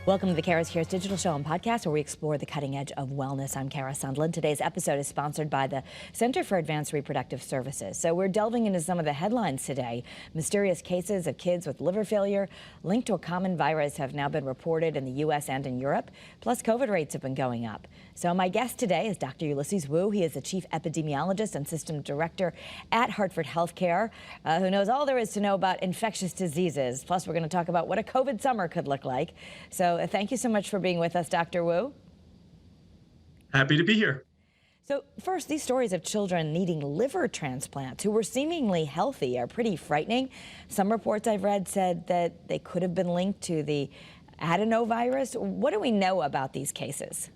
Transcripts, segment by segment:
Welcome to the CURES digital show and podcast, where we explore the cutting edge of wellness. I'm Kara Sundlin. Today's episode is sponsored by the Center for Advanced Reproductive Services. So we're delving into some of the headlines today. Mysterious cases of kids with liver failure linked to a common virus have now been reported in the U.S. and in Europe. Plus, COVID rates have been going up. So my guest today is Dr. Ulysses Wu. He is the chief epidemiologist and system director at Hartford Healthcare, who knows all there is to know about infectious diseases. Plus, we're going to talk about what a COVID summer could look like. So thank you so much for being with us, Dr. Wu. Happy to be here. So first, these stories of children needing liver transplants who were seemingly healthy are pretty frightening. Some reports I've read said that they could have been linked to the adenovirus. What do we know about these cases?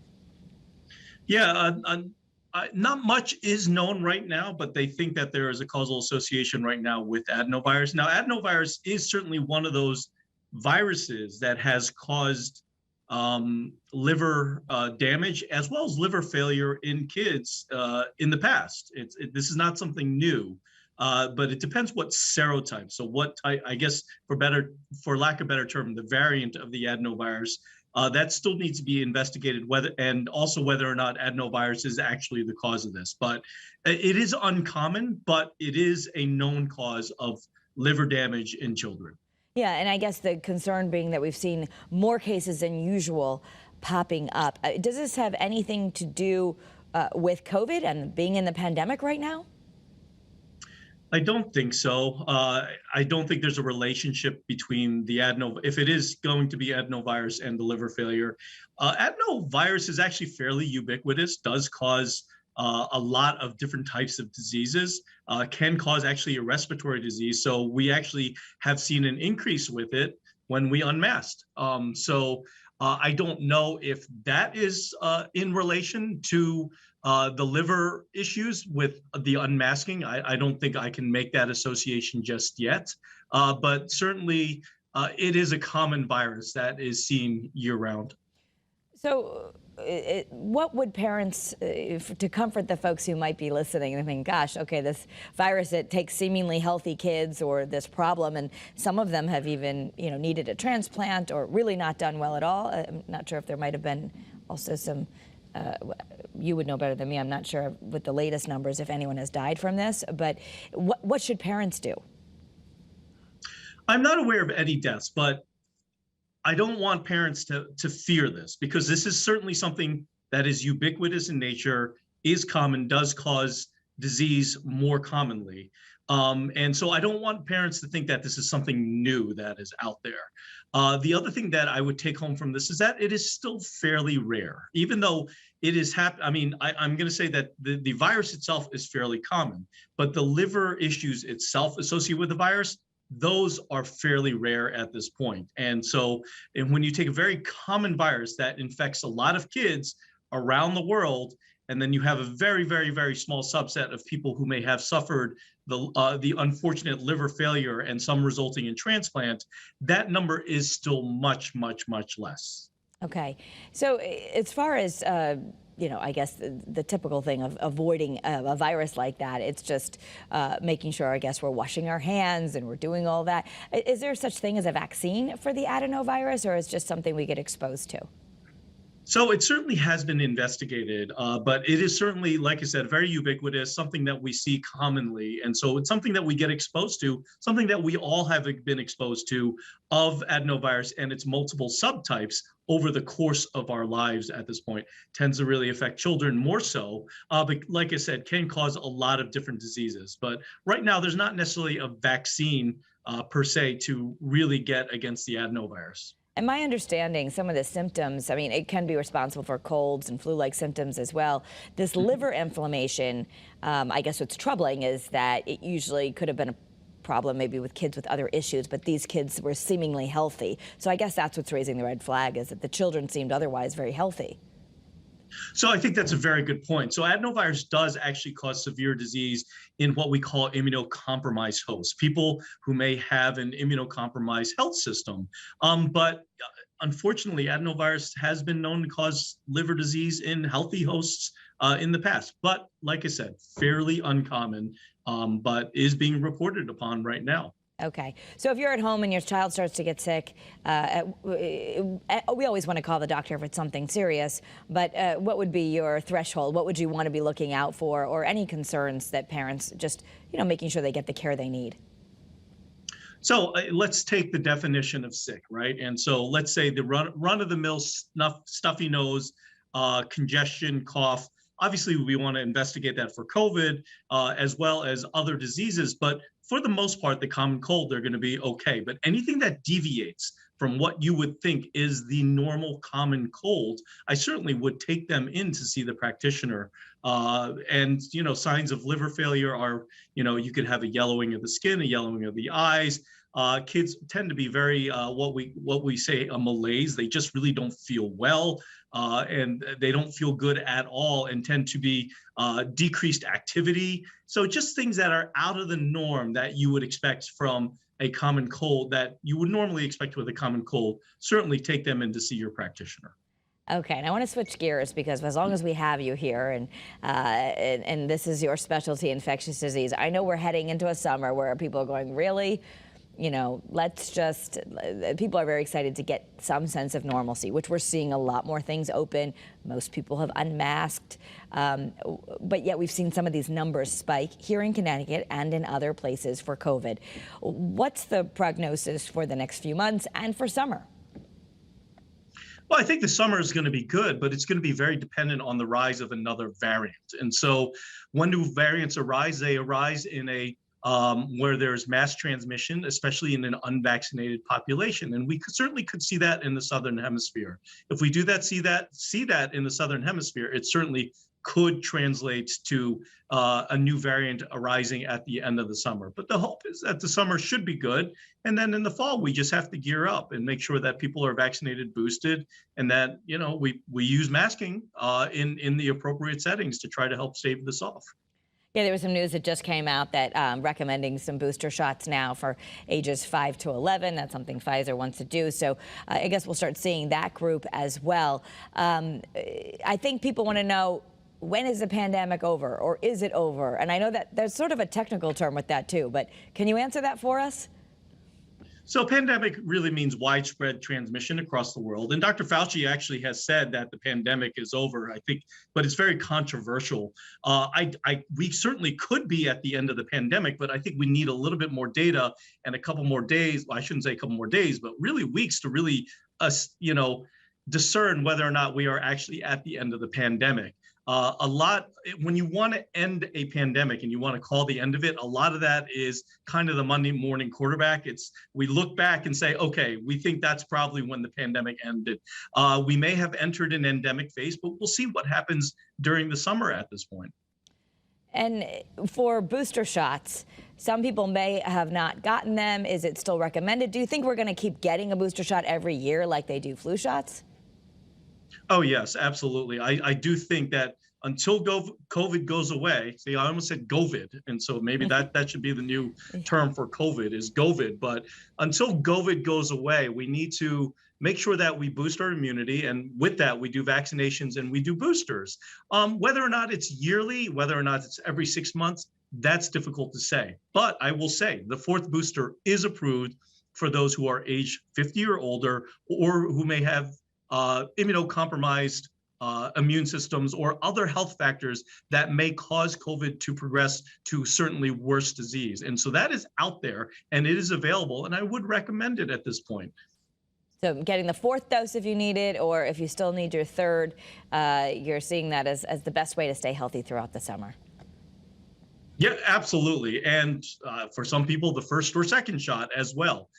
Yeah, not much is known right now, but they think that there is a causal association right now with adenovirus. Now, adenovirus is certainly one of those viruses that has caused liver damage as well as liver failure in kids in the past. This is not something new, but it depends what serotype. So what type, I guess, for lack of a better term, the variant of the adenovirus, that still needs to be investigated, whether or not adenovirus is actually the cause of this. But it is uncommon, but it is a known cause of liver damage in children. Yeah, and I guess the concern being that we've seen more cases than usual popping up. Does this have anything to do with COVID and being in the pandemic right now? I don't think so. I don't think there's a relationship between the if it is going to be adenovirus and the liver failure. Adenovirus is actually fairly ubiquitous, does cause a lot of different types of diseases, can cause actually a respiratory disease. So we actually have seen an increase with it when we unmasked. I don't know if that is in relation to the liver issues with the unmasking. I don't think I can make that association just yet, but certainly it is a common virus that is seen year-round. So what would parents, to comfort the folks who might be listening and think, gosh, okay, this virus, it takes seemingly healthy kids or this problem, and some of them have even, needed a transplant or really not done well at all. I'm not sure if there might have been also some, you would know better than me, I'm not sure with the latest numbers if anyone has died from this, but what should parents do? I'm not aware of any deaths, but I don't want parents to fear this, because this is certainly something that is ubiquitous in nature, is common, does cause disease more commonly. And so I don't want parents to think that this is something new that is out there. The other thing that I would take home from this is that it is still fairly rare, even though it is I'm going to say that the virus itself is fairly common, but the liver issues itself associated with the virus, those are fairly rare at this point. And when you take a very common virus that infects a lot of kids around the world, and then you have a very, very, very small subset of people who may have suffered the unfortunate liver failure and some resulting in transplant, that number is still much, much, much less. Okay. So as far as I guess the typical thing of avoiding a virus like that, it's just making sure, I guess, we're washing our hands and we're doing all that. Is there such thing as a vaccine for the adenovirus, or is it just something we get exposed to? So it certainly has been investigated, but it is certainly, like I said, very ubiquitous, something that we see commonly. And so it's something that we get exposed to, something that we all have been exposed to of adenovirus and its multiple subtypes over the course of our lives at this point. Tends to really affect children more so, but like I said, can cause a lot of different diseases. But right now, there's not necessarily a vaccine per se to really get against the adenovirus. And my understanding, some of the symptoms, it can be responsible for colds and flu-like symptoms as well. This liver inflammation, I guess what's troubling is that it usually could have been a problem maybe with kids with other issues, but these kids were seemingly healthy. So I guess that's what's raising the red flag, is that the children seemed otherwise very healthy. So I think that's a very good point. So adenovirus does actually cause severe disease in what we call immunocompromised hosts, people who may have an immunocompromised health system. But unfortunately, adenovirus has been known to cause liver disease in healthy hosts in the past. But like I said, fairly uncommon, but is being reported upon right now. Okay. So if you're at home and your child starts to get sick, we always want to call the doctor if it's something serious, but what would be your threshold? What would you want to be looking out for, or any concerns that parents just, making sure they get the care they need? So let's take the definition of sick, right? And so let's say the run-of-the-mill stuffy nose, congestion, cough. Obviously, we want to investigate that for COVID as well as other diseases. But for the most part, the common cold, they're going to be okay. But anything that deviates from what you would think is the normal common cold, I certainly would take them in to see the practitioner. And, signs of liver failure are, you could have a yellowing of the skin, a yellowing of the eyes. Kids tend to be very what we say a malaise. They just really don't feel well, and they don't feel good at all, and tend to be decreased activity. So just things that are out of the norm that you would expect from a common cold, that you would normally expect with a common cold. Certainly take them in to see your practitioner. Okay, and I want to switch gears, because as long as we have you here, and this is your specialty, infectious disease, I know we're heading into a summer where people are going, really? People are very excited to get some sense of normalcy, which we're seeing a lot more things open. Most people have unmasked, but yet we've seen some of these numbers spike here in Connecticut and in other places for COVID. What's the prognosis for the next few months and for summer? Well, I think the summer is going to be good, but it's going to be very dependent on the rise of another variant. And so when do variants arise? They arise in a where there's mass transmission, especially in an unvaccinated population. And we certainly could see that in the Southern Hemisphere. If we do that, see that in the Southern Hemisphere, it certainly could translate to a new variant arising at the end of the summer. But the hope is that the summer should be good. And then in the fall, we just have to gear up and make sure that people are vaccinated, boosted, and that, we use masking in the appropriate settings to try to help stave this off. Yeah, there was some news that just came out that recommending some booster shots now for ages 5 to 11. That's something Pfizer wants to do. So I guess we'll start seeing that group as well. I think people want to know, when is the pandemic over, or is it over? And I know that there's sort of a technical term with that too, but can you answer that for us? So pandemic really means widespread transmission across the world. And Dr. Fauci actually has said that the pandemic is over, I think, but it's very controversial. We certainly could be at the end of the pandemic, but I think we need a little bit more data and a couple more days. Well, I shouldn't say a couple more days, but really weeks to really, discern whether or not we are actually at the end of the pandemic. When you want to end a pandemic and you want to call the end of it, a lot of that is kind of the Monday morning quarterback. We look back and say, okay, we think that's probably when the pandemic ended. We may have entered an endemic phase, but we'll see what happens during the summer at this point. And for booster shots, some people may have not gotten them. Is it still recommended? Do you think we're going to keep getting a booster shot every year like they do flu shots? Oh, yes, absolutely. I do think that until COVID goes away, see, I almost said COVID, and so maybe that should be the new term for COVID is COVID. But until COVID goes away, we need to make sure that we boost our immunity. And with that, we do vaccinations and we do boosters. Whether or not it's yearly, whether or not it's every 6 months, that's difficult to say. But I will say the fourth booster is approved for those who are age 50 or older, or who may have immunocompromised immune systems or other health factors that may cause COVID to progress to certainly worse disease. And so that is out there and it is available, and I would recommend it at this point. So getting the fourth dose if you need it, or if you still need your third, you're seeing that as the best way to stay healthy throughout the summer. Yeah, absolutely. And for some people, the first or second shot as well.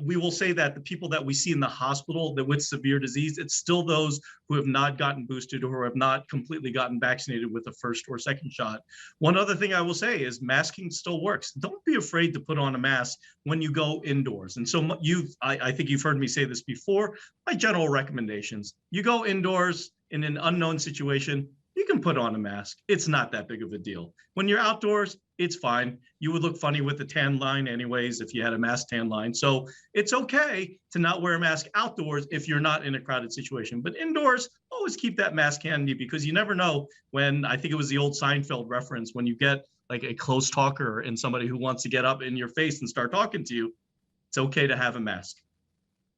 We will say that the people that we see in the hospital that with severe disease, it's still those who have not gotten boosted or have not completely gotten vaccinated with the first or second shot. One other thing I will say is masking still works. Don't be afraid to put on a mask when you go indoors. And so I think you've heard me say this before, my general recommendations, you go indoors in an unknown situation, you can put on a mask. It's not that big of a deal. When you're outdoors, it's fine. You would look funny with the tan line anyways if you had a mask tan line. So it's okay to not wear a mask outdoors if you're not in a crowded situation. But indoors, always keep that mask handy, because you never know when, I think it was the old Seinfeld reference, when you get like a close talker and somebody who wants to get up in your face and start talking to you, it's okay to have a mask.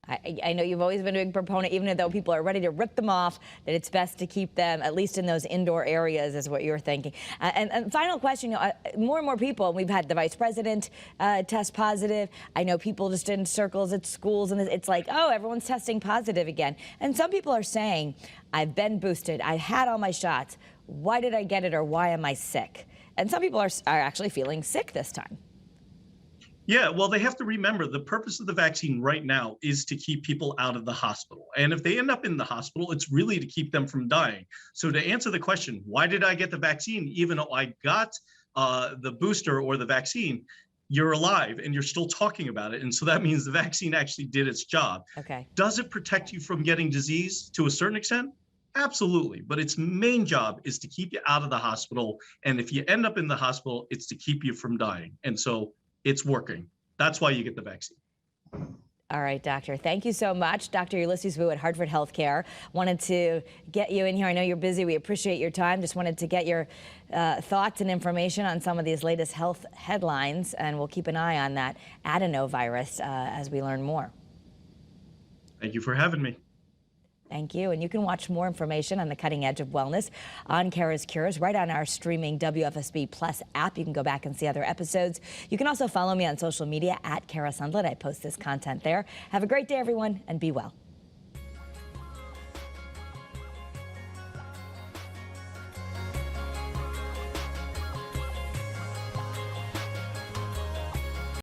I know you've always been a big proponent, even though people are ready to rip them off, that it's best to keep them at least in those indoor areas, is what you're thinking. And final question, more and more people, we've had the vice president test positive. I know people just in circles at schools, and it's like, oh, everyone's testing positive again. And some people are saying, I've been boosted, I had all my shots. Why did I get it, or why am I sick? And some people are actually feeling sick this time. Yeah, well, they have to remember the purpose of the vaccine right now is to keep people out of the hospital. And if they end up in the hospital, it's really to keep them from dying. So to answer the question, why did I get the vaccine, even though I got the booster or the vaccine, you're alive and you're still talking about it. And so that means the vaccine actually did its job. Okay. Does it protect you from getting disease to a certain extent? Absolutely. But its main job is to keep you out of the hospital. And if you end up in the hospital, it's to keep you from dying. And so it's working. That's why you get the vaccine. All right, doctor. Thank you so much. Dr. Ulysses Wu at Hartford Healthcare. Wanted to get you in here. I know you're busy. We appreciate your time. Just wanted to get your thoughts and information on some of these latest health headlines, and we'll keep an eye on that adenovirus as we learn more. Thank you for having me. Thank you. And you can watch more information on the cutting edge of wellness on CURES Cures right on our streaming WFSB Plus app. You can go back and see other episodes. You can also follow me on social media at Kara Sundlin. I post this content there. Have a great day, everyone, and be well.